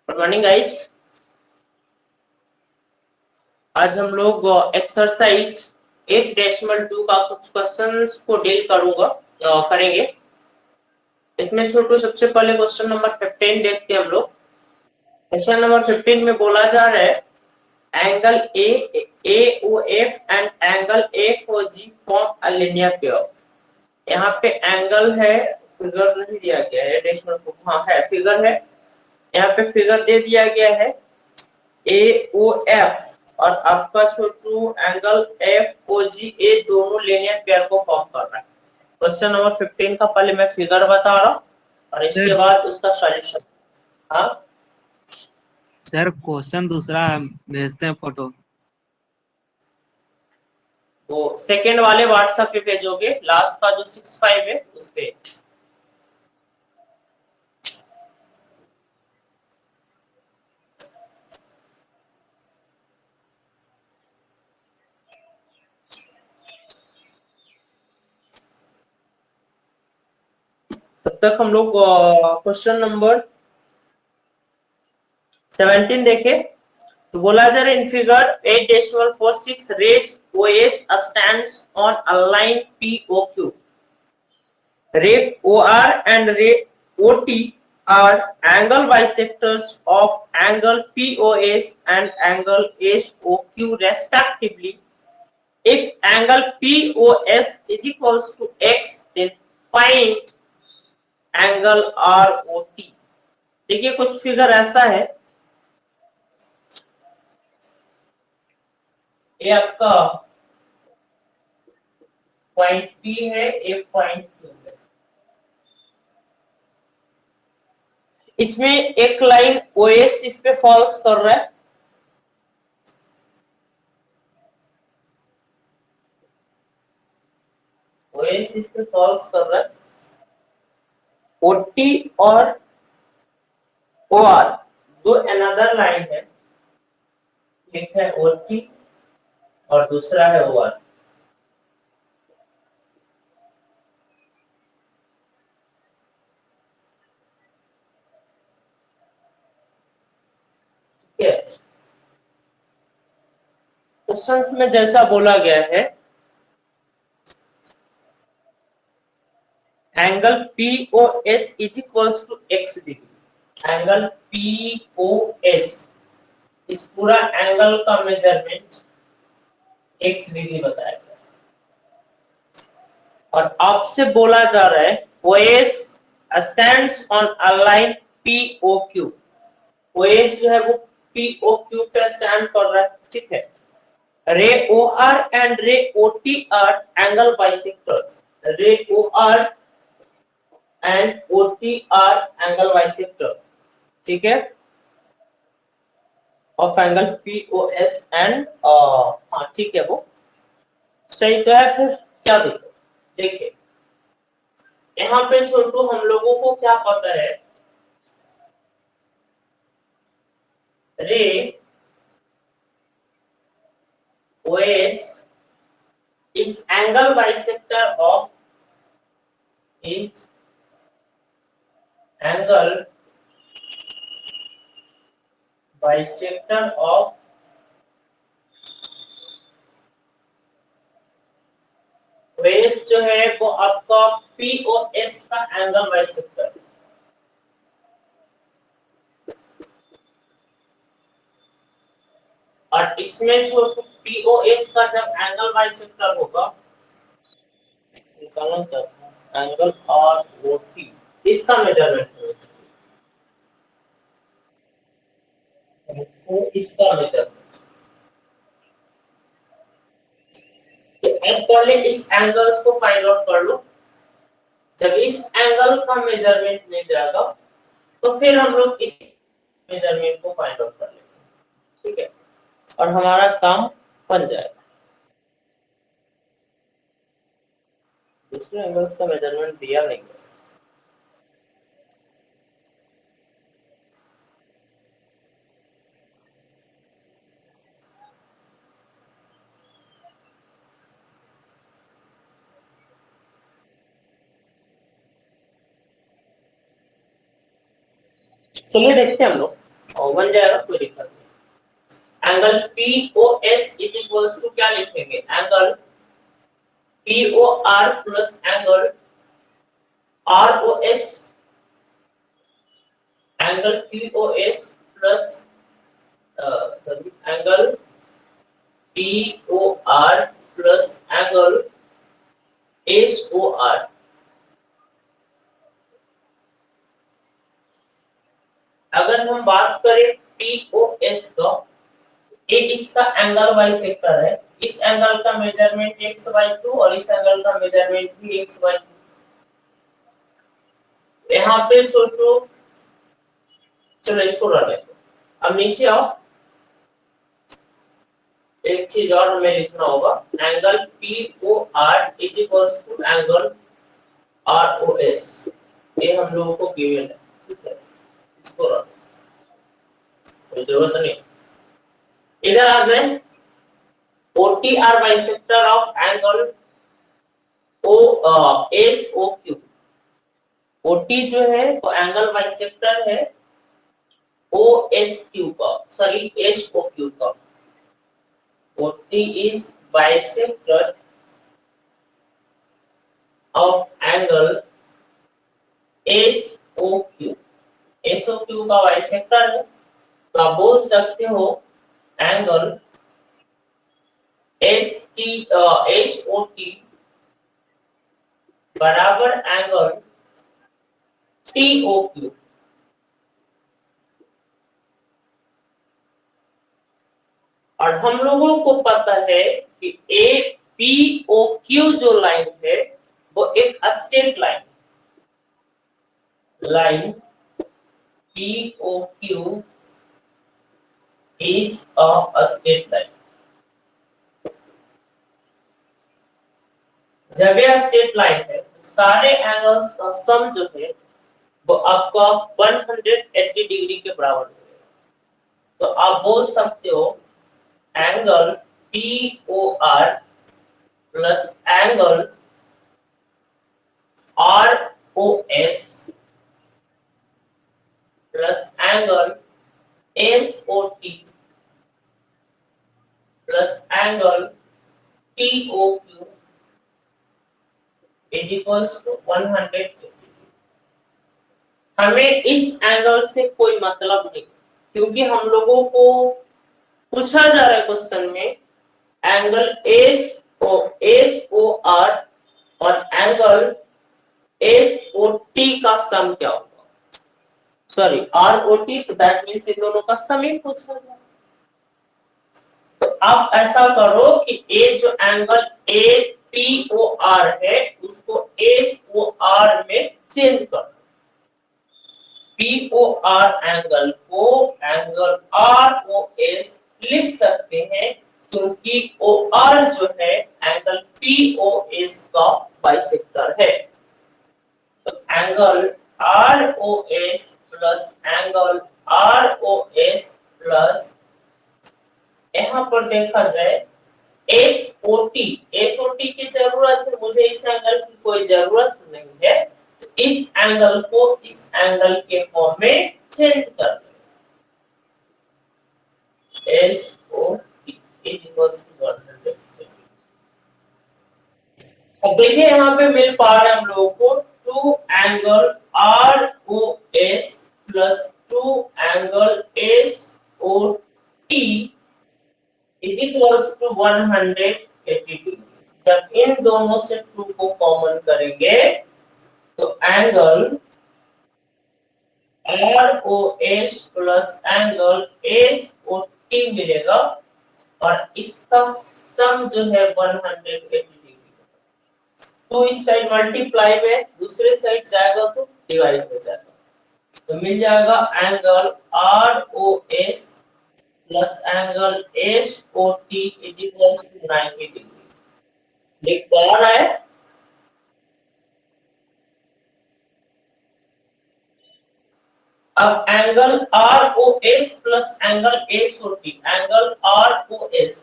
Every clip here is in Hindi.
Good morning guys. आज हम लोग एक्सरसाइज 8.2 का कुछ क्वेश्चंस को डील करेंगे। इसमें छोटू सबसे पहले क्वेश्चन नंबर 15 देखते हैं हम लोग। क्वेश्चन नंबर 15 में बोला जा रहा है angle A O F and angle F O G form a linear pair. यहाँ पे एंगल है, फिगर नहीं दिया गया है, डेसिमल हाँ है, फिगर है। यहाँ पे फिगर दे दिया गया है ए ओ एफ और आपका छोटू एंगल एफ ओ जी, ए दोनों लीनियर पेयर को फॉर्म कर रहा है। क्वेश्चन नंबर 15 का पहले मैं फिगर बता रहा हूँ और इसके सर बाद उसका सॉल्यूशन। हाँ सर क्वेश्चन दूसरा भेजते हैं फोटो। वो सेकंड वाले व्हाट्सएप पे भेजोगे, लास्ट का जो 65 है उस पे। तब तक हम लोग क्वेश्चन नंबर 17 देखे। तो बोला जा रहा है in figure 8.46 rays OS stands on a line POQ. Ray OR and ray OT are angle bisectors of angle POS and angle SOQ respectively. If angle POS is equals to X, then find angle ROT. देखिए कुछ फिगर ऐसा है, ये आपका पॉइंट P है, एक पॉइंट Q है। इसमें एक लाइन OS इस पे फॉल्स कर रहा है, OS इस पे फॉल्स कर रहा है। OT और OR दो अनदर लाइन है, एक है OT और दूसरा है OR। क्वेश्चंस में जैसा बोला गया है angle POS is equals to x degree. Angle POS इस पूरा एंगल का मेजरमेंट x डिग्री बताया गया और आपसे बोला जा रहा है OS stands on a line POQ। OS जो है वो POQ पे स्टैंड कर रहा है, ठीक है। रे OR and रे OT are angle bisectors. रे OR and OT are angle bisector, ठीक है, ऑफ एंगल POS एंड हाँ ठीक है, वो सही तो है। फिर क्या देखो, देखिए यहाँ पे छोटू हम लोगों को क्या पता है, रे OS is angle bisector of is angle bisector of OS जो है वो आपका POS का एंगल बाइसेक्टर है। और इसमें जो POS का जब एंगल बाइसेक्टर होगा, निकालना चाहता हूं एंगल ROT, इसका मेजरमेंट है, इसका मेजरमेंट। अब पहले इस एंगल्स को फाइंड आउट कर लो। जब इस एंगल का मेजरमेंट मिल जाएगा तो फिर हम लोग इस मेजरमेंट को फाइंड आउट कर लेंगे, ठीक है, और हमारा काम बन जाएगा। दूसरे एंगल्स का मेजरमेंट दिया नहीं है। चलिए देखते हैं हम लोग। और बन जाएगा, कोई दिक्कत नहीं। Angle POS is equals to क्या लिखेंगे, angle POR plus angle ROS, angle POS plus sorry angle POR plus angle SOR। अगर हम बात करें POS का, ये इसका एंगल बाइसेक्टर है, इस एंगल का मेजरमेंट x/2 और इस एंगल का मेजरमेंट भी x/2। यहाँ पे छोटो, चलो इसको रख लेते हैं। अब नीचे आओ, एक चीज और हमें लिखना होगा, angle POR is equals to angle ROS, ये हम लोगों को गिवन है, ठीक है, इसको रख, कोई जरूरत नहीं। इधर आ जाए, OTR bisector of angle SOQ। OT जो है वो एंगल बाइसेक्टर है OSQ का, सॉरी SOQ का। OT is bisector of angle SOQ। SOQ का बाइसेक्टर है, तो आप बोल सकते हो एंगल SOT बराबर एंगल TOQ। और हम लोगों को पता है कि APOQ जो लाइन है वो एक straight line POQ is a straight line। जब यह स्ट्रेट लाइन है तो सारे एंगल्स का सम जो है वो आपका 180 डिग्री के बराबर होगा। तो आप बोल सकते हो angle POR plus angle ROS plus angle SOT plus angle TOQ is equals to 180। हमें इस एंगल से कोई मतलब नहीं, क्योंकि हम लोगों को पूछा जा रहा है क्वेश्चन में एंगल SOR और एंगल SOT का सम क्या होगा, सॉरी ROT, तो दैट मींस इन दोनों का सम ही पूछा जा रहा है। तो आप ऐसा करो कि ये जो एंगल APOR है उसको SOR में चेंज कर दो। POR एंगल को एंगल ROS लिख सकते हैं, क्योंकि OR जो है एंगल POS का बाइसेक्टर है। तो angle ROS plus angle ROS plus, यहाँ पर देखा जाए SOT की जरूरत है, मुझे इस एंगल की कोई जरूरत नहीं है, तो इस एंगल को इस एंगल के फॉर्म में चेंज कर दो। SOT is equals to 180। अब देखिए यहाँ पे मिल पा रहा है हम लोगों को 2 angle ROS plus 2 angle SOT is equals to 180 degree. जब इन दोनों से 2 को कॉमन करेंगे तो angle ROS plus angle SOT मिलेगा और इसका सम जो है 180 डिग्री। तो इस साइड मल्टीप्लाई में दूसरे साइड जाएगा तो डिवाइड हो जाएगा, तो मिल जाएगा angle ROS plus angle SOT is equals to 90 degree. लिख पा रहा है? अब angle ROS plus angle SOT, angle ROS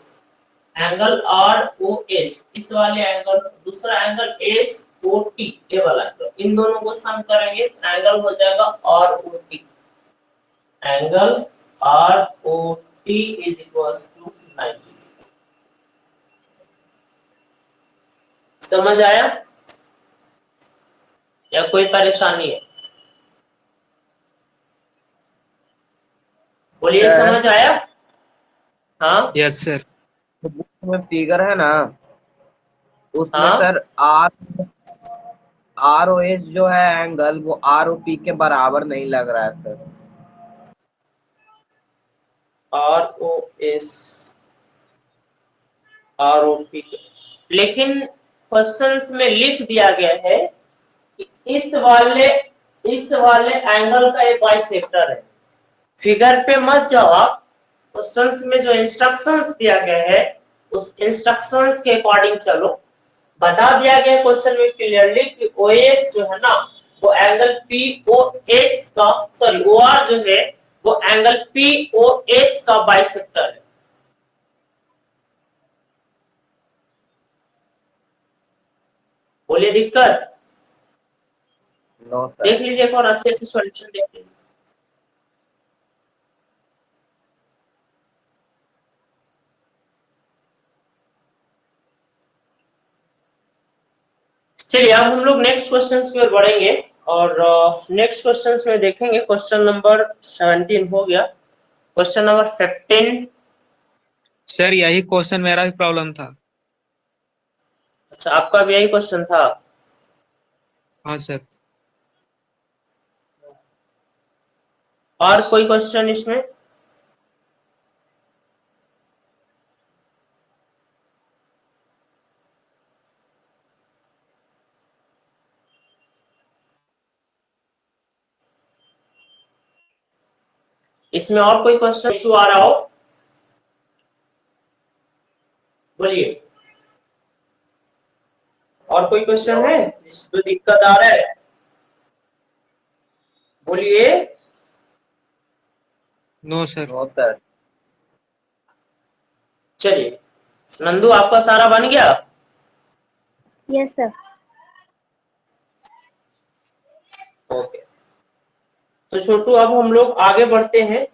इस वाले एंगल, दूसरा एंगल SOT ये वाला, तो इन दोनों को सम करेंगे एंगल हो जाएगा ROT, angle ROT is equals to 90। समझ आया या कोई परेशानी है? बोलिए, सर। समझ आया? हाँ यस सर। में फिगर है ना, उसमें हाँ सर ROS जो है एंगल, वो ROP के बराबर नहीं लग रहा है सर। ROS ROP, लेकिन क्वेश्चंस में लिख दिया गया है कि इस वाले एंगल का एक बाइसेक्टर है। फिगर पे मत जाओ आप, क्वेश्चंस में जो इंस्ट्रक्शंस दिया गया है उस इंस्ट्रक्शंस के अकॉर्डिंग चलो। बता दिया गया क्वेश्चन में क्लियरली कि OS जो है ना, वो एंगल POS का, सॉरी OR जो है वो एंगल POS का बाइसेक्टर है। बोलिए दिक्कत? No sir. देख लीजिए एक और अच्छे से सॉल्यूशन देख लीजिए। चलिए अब हम लोग नेक्स्ट क्वेश्चंस की ओर बढ़ेंगे और नेक्स्ट क्वेश्चंस में देखेंगे। क्वेश्चन नंबर 17 हो गया, क्वेश्चन नंबर 15। सर यही क्वेश्चन मेरा भी प्रॉब्लम था। अच्छा, आपका भी यही क्वेश्चन था? हाँ सर। और कोई क्वेश्चन इसमें? इसमें और कोई क्वेश्चन इशू आ रहा हो? बोलिए, और कोई क्वेश्चन है जिसमें दिक्कत आ रहा है? बोलिए। No sir. No sir. चलिए नंदू, आपका सारा बन गया? Yes sir. ओके, तो छोटू अब हम लोग आगे बढ़ते हैं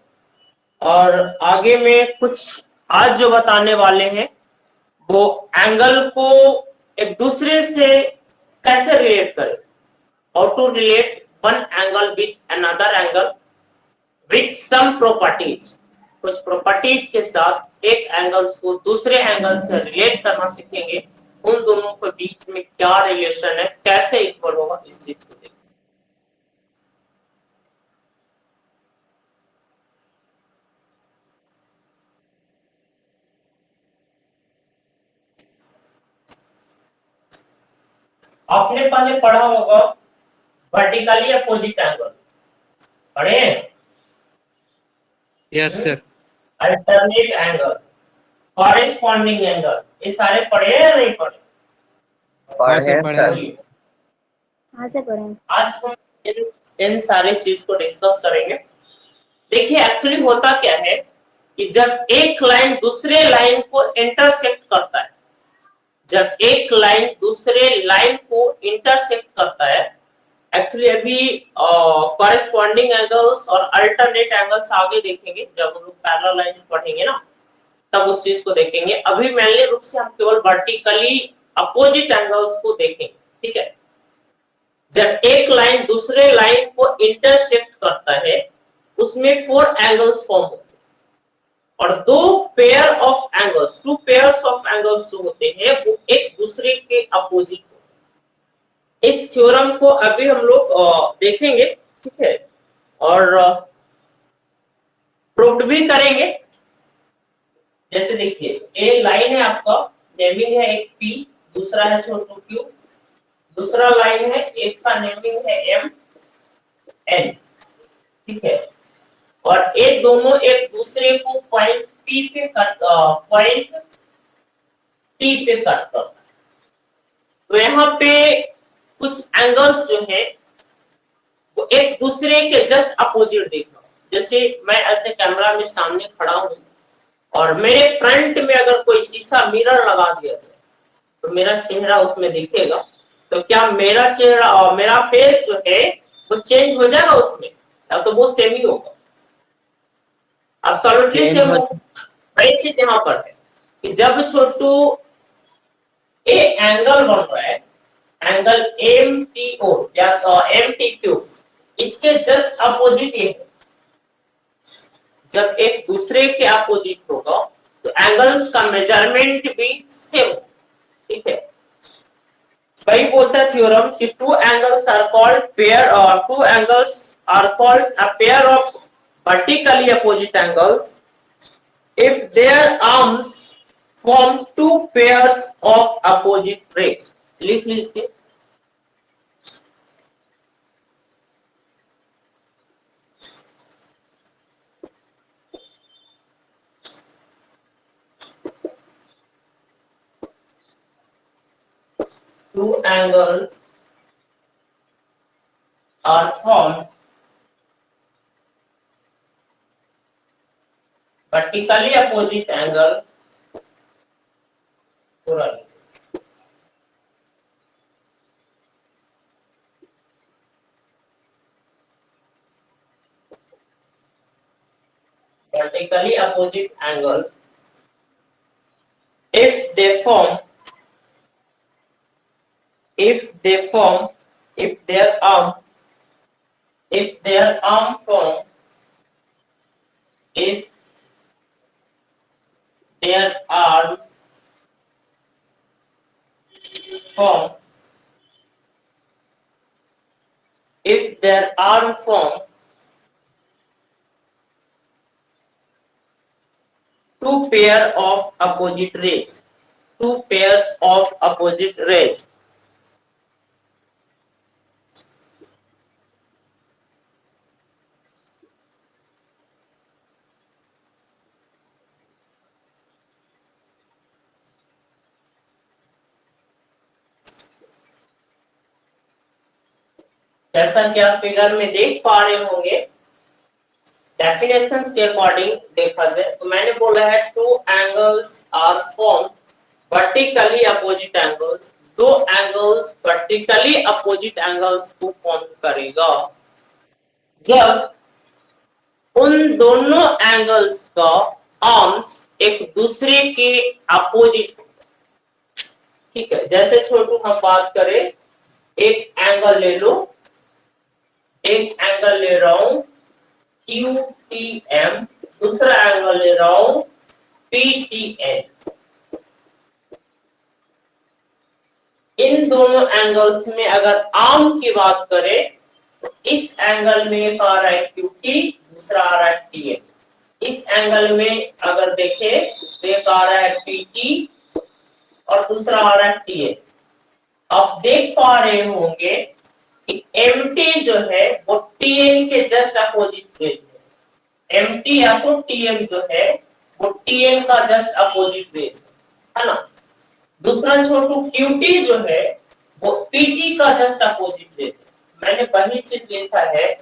और आगे में कुछ आज जो बताने वाले हैं वो एंगल को एक दूसरे से कैसे रिलेट करें, और to relate one angle with another angle with some properties. कुछ प्रॉपर्टीज के साथ एक एंगल्स को दूसरे एंगल से रिलेट करना सीखेंगे। उन दोनों के बीच में क्या रिलेशन है, कैसे इक्वल होगा, इस चीज को देखेंगे। आपने पहले पढ़ा होगा वर्टिकली अपोजिट एंगल, पढ़े हैं? Yes sir. Alternate angle, corresponding angle, ये सारे पढ़े हैं या नहीं पढ़े? हाँ सर पढ़े पढ़े सर। हैं। हाँ से पढ़े। आज हम इन सारे चीज को डिस्कस करेंगे। देखिए एक्चुअली होता क्या है कि जब एक लाइन दूसरे लाइन को इंटरसेक्ट करता है, जब एक लाइन दूसरे लाइन को इंटरसेक्ट करता है, एक्चुअली अभी कॉरेस्पॉन्डिंग एंगल्स और अल्टरनेट एंगल्स आगे देखेंगे जब हम लोग पैरेलल लाइंस पढ़ेंगे ना, तब उस चीज को देखेंगे। अभी मेनली रूप से हम केवल वर्टिकली अपोजिट एंगल्स को देखेंगे, ठीक है? जब एक लाइन दूसरे लाइन को इंटरसेक्ट करता है उसमें 4 एंगल्स फॉर्म होते हैं और 2 pair of angles, 2 pairs of angles जो होते हैं वो एक दूसरे के अपोजिट होते हैं। इस थ्योरम को अभी हम लोग देखेंगे, ठीक है? और प्रूव्ड भी करेंगे। जैसे देखिए, ए लाइन है आपका, नेमिंग है एक P, दूसरा है छोटू Q, दूसरा लाइन है, एक का नेमिंग है M N, ठीक है? और ये दोनों एक दूसरे को पॉइंट P पे पॉइंट T पे कट करता है। तो यहाँ पे कुछ एंगल्स जो है वो एक दूसरे के जस्ट अपोजिट देखना। जैसे मैं ऐसे कैमरा में सामने खड़ा हूं और मेरे फ्रंट में अगर कोई शीशा मिरर लगा दिया जाए तो मेरा चेहरा उसमें दिखेगा, तो क्या मेरा चेहरा और मेरा फेस जो है वो चेंज हो जाएगा उसमें, या तो वो सेम ही होगा? एब्सोल्युटली Change सेम हो वही चीज यहाँ पर है कि जब छोटू ए एंगल बन रहा है, एंगल एम टी ओ या एम टी क्यू, इसके जस्ट अपोजिट ये है। जब एक दूसरे के अपोजिट होगा तो एंगल्स का मेजरमेंट भी सेम, ठीक है। कई बोलता है थ्योरम्स कि two angles are called pair, और two angles are called a pair of vertically opposite angles if their arms form two pairs of opposite rays। लिख लीजिए। Two angles are formed vertically opposite angle, पूरा vertically opposite angle if they form, if they form, if their arm, if their arm form, if their arm form, if their arm form two pair of opposite rays, two pairs of opposite rays, जैसा कि आप फिगर में देख पा रहे होंगे, डेफिनेशंस के अकॉर्डिंग देखा जाए तो मैंने बोला है two angles are form vertically opposite angles, दो एंगल्स वर्टिकली अपोजिट एंगल्स को फॉर्म करेगा जब उन दोनों एंगल्स का आर्म्स एक दूसरे के अपोजिट, ठीक है। जैसे छोटू हम बात करें, एक एंगल ले लो, एक एंगल ले रहा हूं क्यू टी एम, दूसरा एंगल ले रहा हूं पी टी एन। इन दोनों एंगल्स में अगर आर्म की बात करें तो इस एंगल में एक आ रहा है क्यू टी, दूसरा आ रहा है टी एन। इस एंगल में अगर देखें तो एक आ रहा है पी टी और दूसरा आ रहा है टी एन। आप देख पा रहे होंगे कि एमटी जो है वो टीएन के जस्ट अपोजिट फेज है। एमटी या तो टीएम जो है वो टीएन का जस्ट अपोजिट फेज है ना। दूसरा छोटू क्यूटी जो है वो पीटी का जस्ट अपोजिट फेज है। मैंने वही चीज लिखा है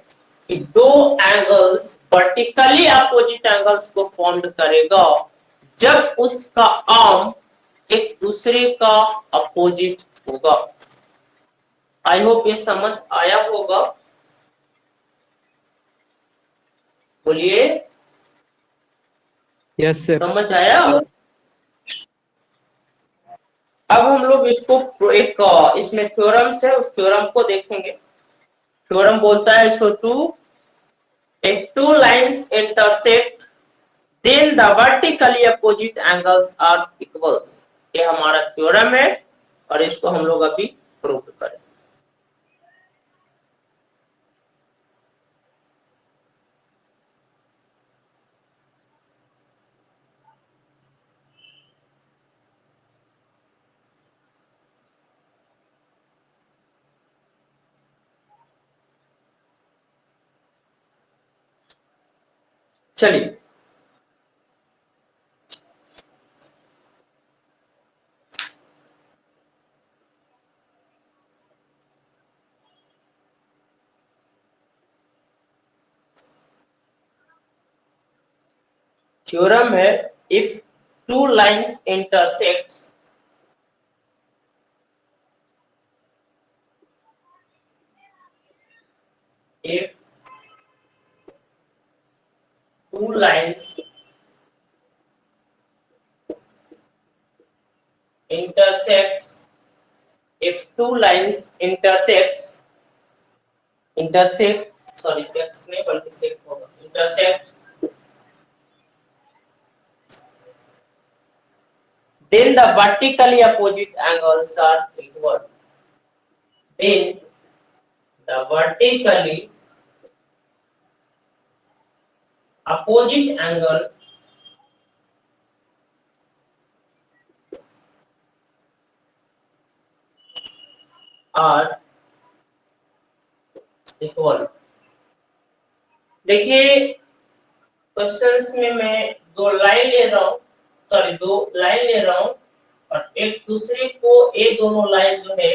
कि दो एंगल्स वर्टिकली अपोजिट एंगल्स को फॉर्म करेगा जब उसका आर्म एक दूसरे का अपोजिट होगा। आई होप ये समझ आया होगा। बोलिए, यस सर। समझ आया। अब हम लोग इसको एक इसमें थ्योरम्स है, उस थ्योरम को देखेंगे। थ्योरम बोलता है छोटू, if two lines intersect then the vertically opposite angles are equals। ये हमारा थ्योरम है और इसको हम लोग अभी प्रूव करें। चलिए, थ्योरम है if two lines intersects if two lines intersects, if two lines intersect, sorry sex नहीं बल्कि सेक्ट होगा, intersect, then the vertically opposite angles are equal. Then the vertically opposite angle are equal. देखिए क्वेश्चंस में मैं दो लाइन ले रहा हूँ और एक दूसरे को ये दोनों लाइन जो है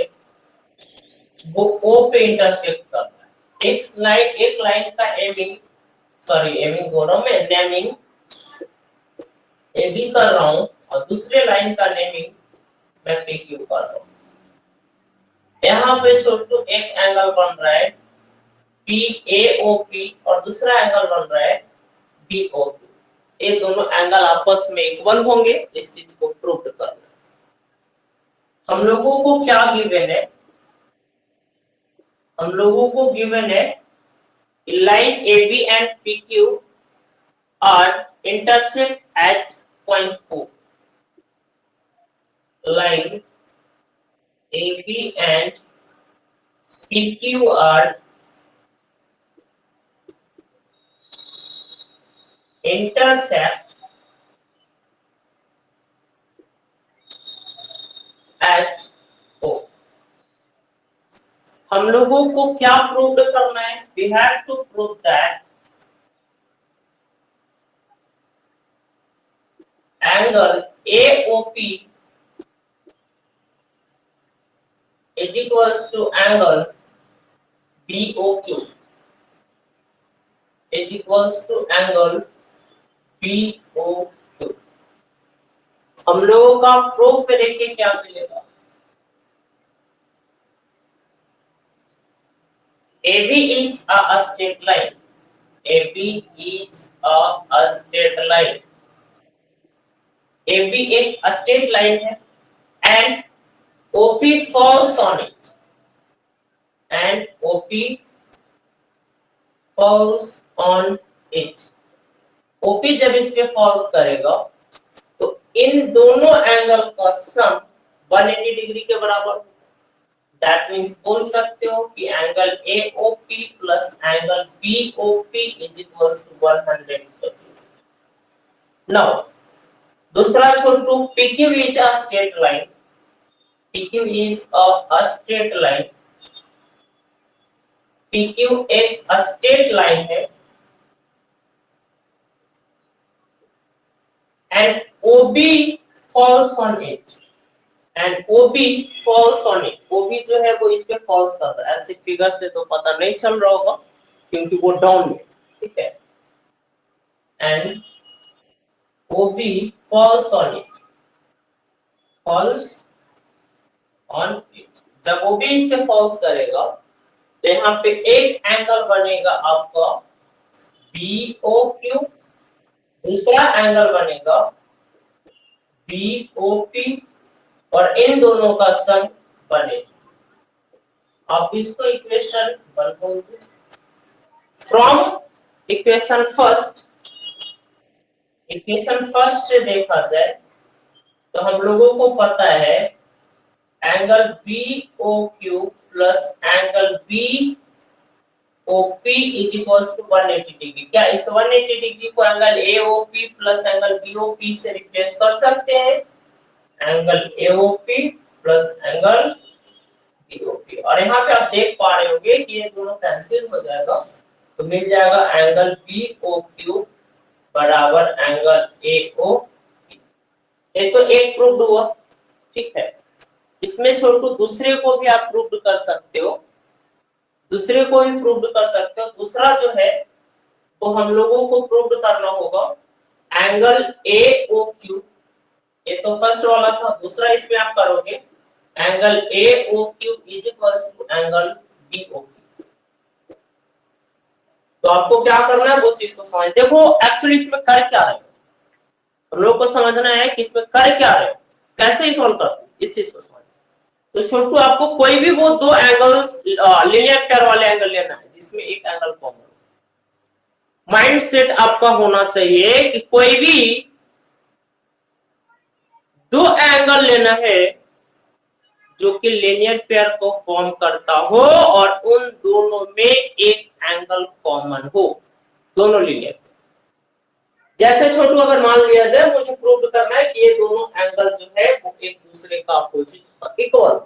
वो O पे इंटरसेक्ट कर रहा है। एक लाइन का एमिंग बोल रहा हूँ मैं, नेमिंग AB कर रहा हूँ और दूसरे लाइन का नेमिंग मैं PQ कर रहा हूँ। यहाँ पे छोटू एक एंगल बन रहा है PAOP और दूसरा एंगल बन रहा है BOP। ये दोनों एंगल आपस में इक्वल होंगे, इस चीज को प्रूव करना है। हम लोगों को क्या गिवन है? हम लोगों को गिवन है line AB and PQ are intersect at point O। Line AB and PQ are intersect at O। हम लोगों को क्या प्रूव करना है? We have to prove that angle AOP is equals to angle BOQ is equals to angle BOQ। हम लोगों का प्रूफ पे देखिए क्या मिलेगा। AB is a straight line. AB is a straight line. AB एक straight line है and OP falls on it. And OP falls on it. OP जब इस पे falls करेगा तो इन दोनों एंगल का सम 180 डिग्री के बराबर होगा। दैट मींस बोल सकते हो कि angle AOP plus angle BOP is equals to 180। Now दूसरा छोटू PQ is a straight line. PQ is a straight line. PQ एक स्ट्रेट लाइन है and OB falls on it and OB falls on it। OB जो है वो इस पे falls कर रहा है। ऐसे फिगर से तो पता नहीं चल रहा होगा क्योंकि वो डाउन में, ठीक है। and OB falls on it, falls on it। जब OB इस पे falls करेगा तो यहाँ पे एक एंगल बनेगा आपका BOQ, दूसरा एंगल बनेगा BOP और इन दोनों का सम बनेगा। आप इसको इक्वेशन 1 बोलते हैं। फ्रॉम इक्वेशन फर्स्ट से देखा जाए तो हम लोगों को पता है angle BOQ plus angle BOP is equals to 180 degree. क्या इस 180 डिग्री को angle AOP plus angle BOP से रिप्लेस कर सकते हैं? Angle AOP plus angle BOP। और यहाँ पे आप देख पा रहे होंगे कि ये दोनों कैंसिल हो जाएगा तो मिल जाएगा एंगल BOQ बराबर एंगल AOP। ये तो एक प्रूव्ड हुआ, ठीक है। इसमें छोटू दूसरे को भी आप प्रूव कर सकते हो, दूसरा जो है वो हम लोगों को प्रूव करना होगा एंगल AOQ। ये तो फर्स्ट वाला था, दूसरा इसमें आप करोगे angle AOQ is equals to angle BOP। तो आपको क्या करना है वो चीज को समझ। देखो एक्चुअली इसमें कर क्या रहे हो, हम लोग को समझना है कि इसमें कर क्या रहे हो, कैसे इन्वॉल्व करते हो, इस चीज को समझ। तो छोटू आपको कोई भी वो दो एंगल्स लीनियर पेयर वाले एंगल लेना है जिसमें एक एंगल कॉमन हो। माइंड सेट आपका होना चाहिए कि कोई भी दो एंगल लेना है जो कि लीनियर पेयर को फॉर्म करता हो और उन दोनों में एक एंगल कॉमन हो, दोनों लीनियर। जैसे छोटू अगर मान लिया जाए मुझे प्रूव करना है कि ये दोनों एंगल जो है वो एक दूसरे का अपोजिट इक्वल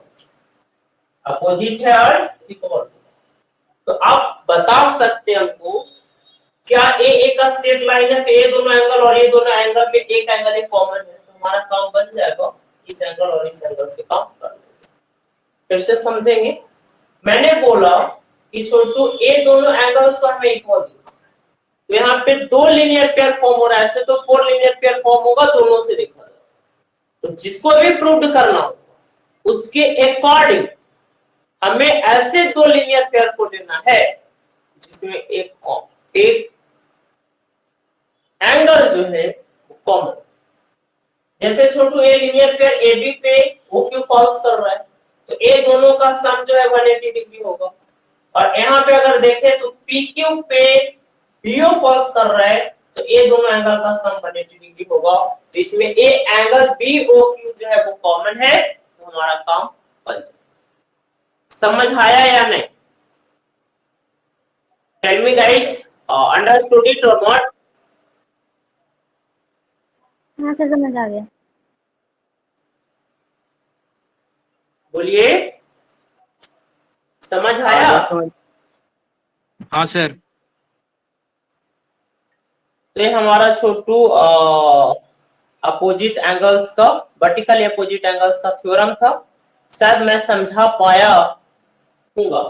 है और इक्वल। तो आप बता सकते हैं हमको क्या ए एक का स्ट्रेट लाइन है, तो ये दोनों एंगल और ये दोनों एंगल में एक एंगल एक कॉमन है, तो हमारा काम बन जाएगा इस एंगल और इस एंगल से काम कर लेंगे। फिर से समझेंगे, मैंने बोला कि छोटू ये दोनों एंगल्स को हमें इक्वल दिया, तो यहाँ पे दो लीनियर पेयर फॉर्म हो रहा है, ऐसे तो 4 लीनियर पेयर फॉर्म होगा दोनों से देखा जाए। तो जिसको भी प्रूव करना होगा उसके अकॉर्डिंग हमें ऐसे दो लीनियर पेयर को लेना है जिसमें एक एंगल जो है वो कॉमन। जैसे Chhotu a linear pair A B पे ओ क्यू फॉल्स कर रहा है, तो ए दोनों का सम जो है 180 डिग्री होगा। और यहाँ पे अगर देखें तो पी क्यू पे बीओ फॉल्स कर रहा है, तो ए दोनों एंगल का सम 180 डिग्री होगा। तो इसमें A angle B O Q जो है वो कॉमन है, तो हमारा काम बन जाए। समझ आया या नहीं? Tell me guys, understood it और नॉट? हाँ सर समझ आ गया। बोलिए, समझ आया? हाँ सर। तो ये हमारा छोटू अपोजिट एंगल्स का, वर्टिकल अपोजिट एंगल्स का थ्योरम था। शायद मैं समझा पाया हूँगा।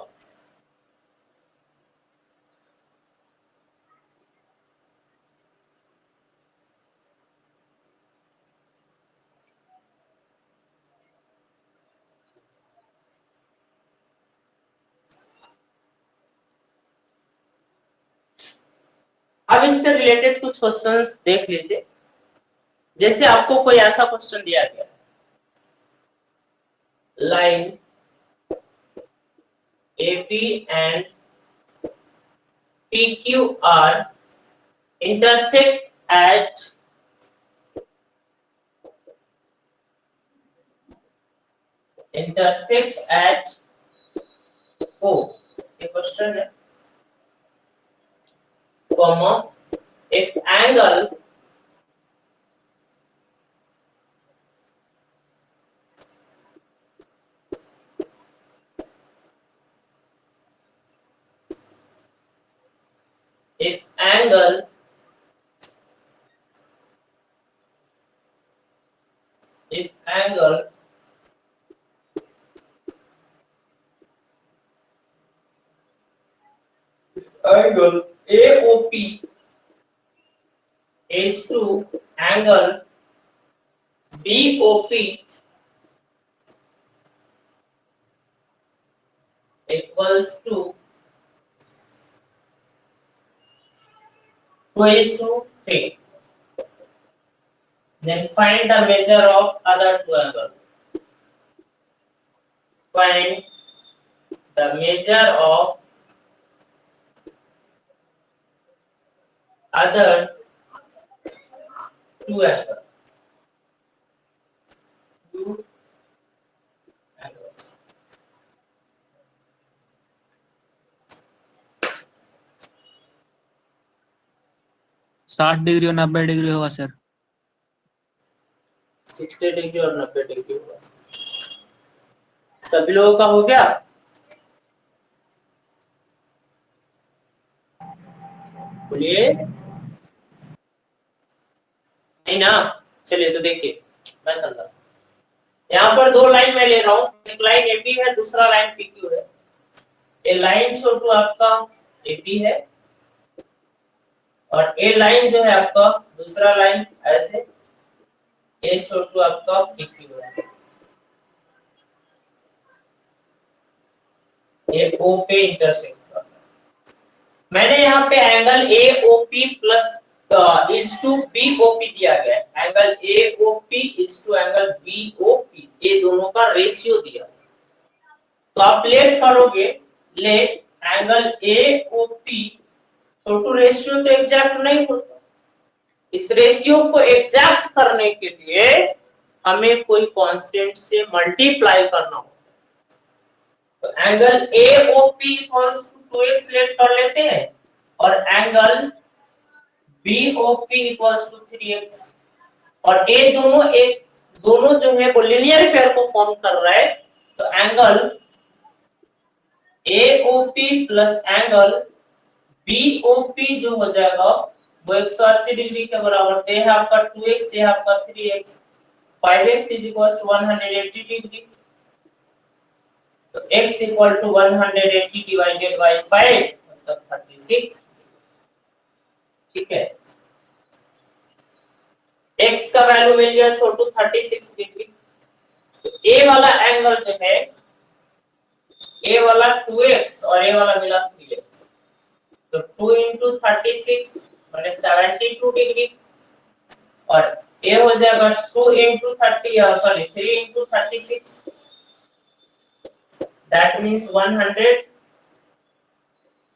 अब इससे रिलेटेड कुछ क्वेश्चंस देख लीजिए। जैसे आपको कोई ऐसा क्वेश्चन दिया गया, line AP and PQ are intersect at O, ये क्वेश्चन है, comma if angle if angle AOP is to angle BOP equals to 2:3. Then find the measure of other two angles. Find the measure of other two angles. Two angles. साठ डिग्री और 90 डिग्री होगा सर। 60 डिग्री और 90 डिग्री होगा। सभी लोगों का हो गया? बोलिए, नहीं ना? चलिए तो देखिए, मैं समझा। यहाँ पर दो लाइन मैं ले रहा हूँ, एक लाइन एपी है, दूसरा लाइन पीक्यू है। ये लाइन छोटू आपका एपी है और ये लाइन जो है आपका दूसरा लाइन ऐसे, ये छोटू आपका पीक्यू है। ये ओ पे इंटरसेक्ट कर रहा है। मैंने यहाँ यहाँ पे angle A O P plus is to B O P दिया गया है। Angle A O P is to angle B O P, ये दोनों का रेशियो दिया है। तो आप लेट करोगे, let angle A O P, छोटू रेशियो तो एग्जैक्ट नहीं होता। इस रेशियो को एग्जैक्ट करने के लिए हमें कोई कांस्टेंट से मल्टीप्लाई करना होगा। तो angle A O P equals to 2x let कर लेते हैं और angle B O P equals to 3x, और ये दोनों जो है वो लीनियर पेयर को फॉर्म कर रहा है। तो angle A O P plus angle B O P जो हो जाएगा वो 180 डिग्री के बराबर। ये है आपका 2x, ये है आपका 3x, 5x is equal to 180 degree. तो x equal to 180 divided by 5 मतलब 36। ठीक है, x का वैल्यू मिल गया छोटू 36 डिग्री। तो a वाला एंगल जो है, a वाला 2x और a वाला मिला 3x, तो 2 into 36 माने 72 डिग्री, और a हो जाएगा 2 into 3 into 36, that means 108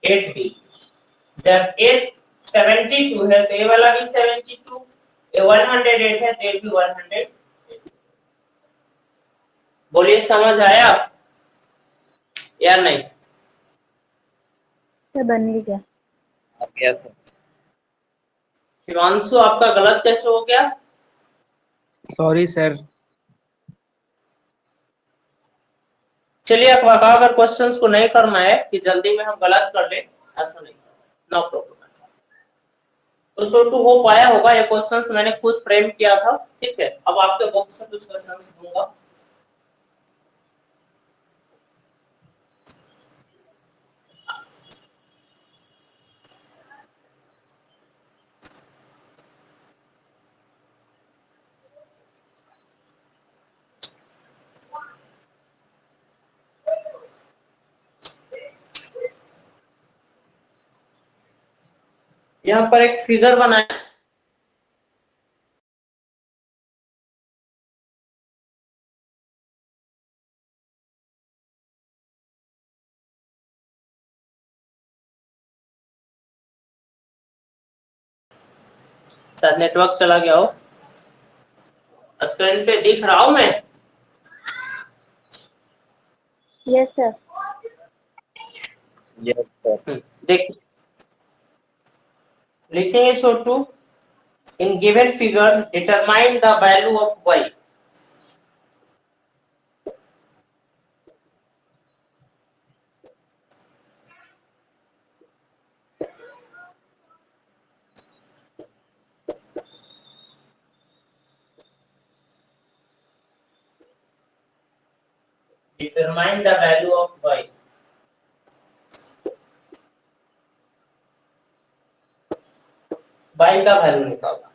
degree. जब a 72 है तो a वाला भी 72, ये 108 है तो ये भी 108। बोलिए समझ आया या नहीं? सर बन गई क्या? आ गया सर। शिवांशु आपका गलत कैसे हो गया? Sorry sir. चलिए अब अगर क्वेश्चंस को नहीं करना है कि जल्दी में हम गलत कर ले, ऐसा नहीं, नो प्रॉब्लम। तो सो टू हो पाया होगा, ये क्वेश्चंस मैंने खुद फ्रेम किया था। ठीक है, अब आपके बॉक्स से कुछ क्वेश्चंस दूंगा। यहाँ पर एक फिगर बनाया, शायद नेटवर्क चला गया हो। स्क्रीन पे दिख रहा हूं मैं? Yes sir. Yes sir. देखिए, लिखेंगे Chhotu, in given figure determine the value of y। Determine the value of y। y का वैल्यू निकालना।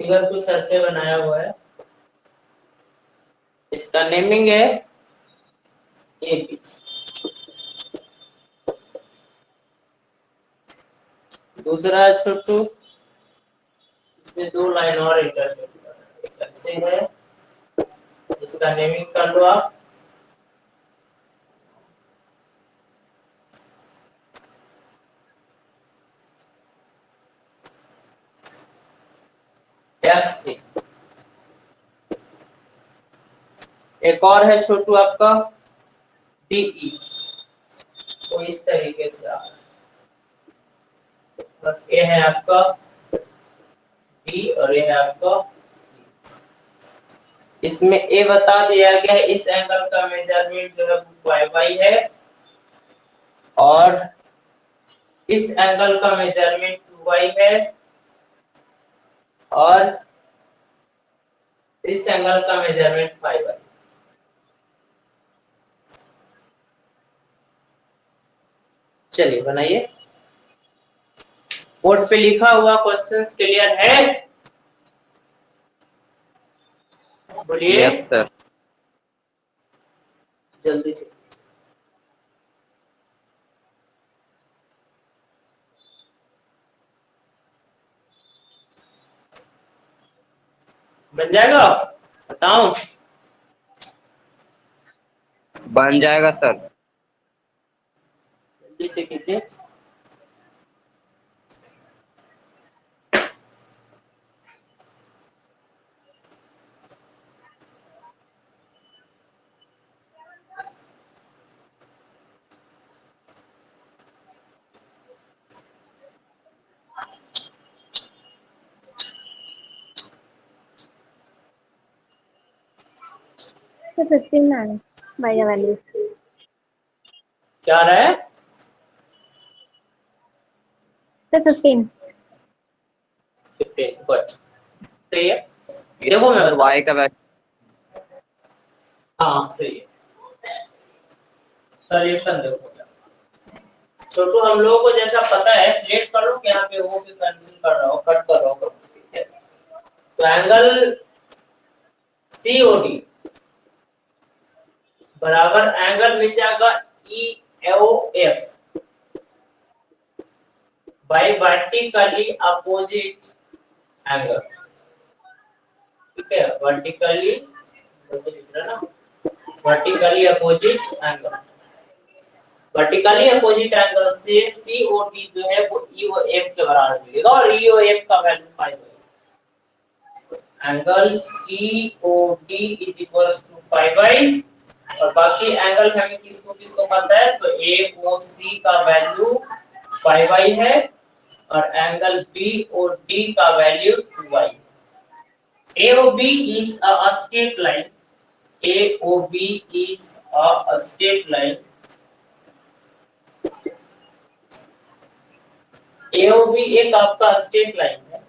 फिगर कुछ ऐसे बनाया हुआ है, इसका नेमिंग है ए बी। दूसरा है छोटू, इसमें 2 लाइन और इंटरसेक्ट ऐसे है, इसका नेमिंग कर लो आप एफ सी। एक और है छोटू आपका डीई, तो इस तरीके से आ रहा है। ये है आपका डी और ये है आपका, इसमें ए बता दिया गया है इस एंगल का मेजरमेंट जो है वाई वाई है, और इस एंगल का मेजरमेंट 2y है, और इस एंगल का मेजरमेंट 5y। चलिए बनाइए, बोर्ड पे लिखा हुआ क्वेश्चंस क्लियर है? बोलिए यस सर। जल्दी से। बन जाएगा, बताऊं? बन जाएगा सर। जल्दी से कीजिए। So 15 man by the value. क्या आ रहा है? So 15. 15 गुड, सही है। देखो मैं सर वाई का वैल्यू। हाँ सही है। सॉल्यूशन देखो, छोटू हम लोगों को जैसा पता है प्लेट कर लो, यहाँ पे वो भी कैंसिल कर रहा हो, कट कर रहा हो, ठीक है। तो एंगल COD बराबर एंगल मिल जाएगा EOF by vertically opposite angle, ठीक है। वर्टिकली ना, vertically opposite angle, vertically opposite angle से COD जो है वो EOF के बराबर मिलेगा और EOF का वैल्यू 5 है। Angle COD is equals to 5 और बाकी एंगल हमें किसको किसको पता है, तो AOC का वैल्यू 5 है और एंगल BOD का value 2y। AOB is a straight line. AOB is a straight line. AOB एक आपका स्ट्रेट लाइन है।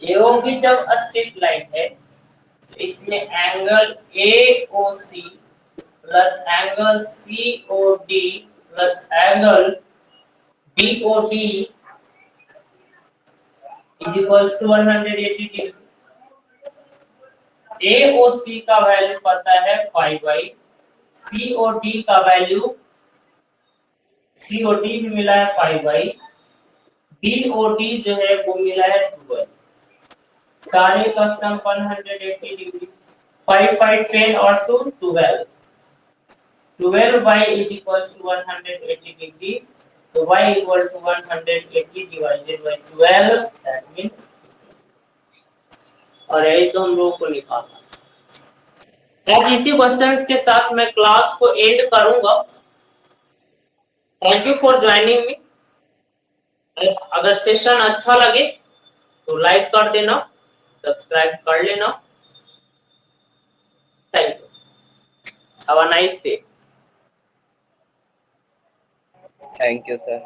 AOB जब स्ट्रेट लाइन है तो इसमें angle AOC plus angle COD plus angle BOD is equals to 180 degree. AOC का वैल्यू पता है 5y, COD का वैल्यू COD भी मिला है 5y, BOD जो है वो मिला है 2y। सारे का सम 180 डिग्री, 5 5 10 और 2 12। 12y is equals to 180 degree, so y equal to 180 divided by 12, that means, और यही तो हम लोग को निकालना। आज इसी क्वेश्चंस के साथ मैं क्लास को एंड करूंगा। Thank you for joining me. अगर सेशन अच्छा लगे तो लाइक कर देना, सब्सक्राइब कर लेना। Thank you, have a nice day. Thank you sir.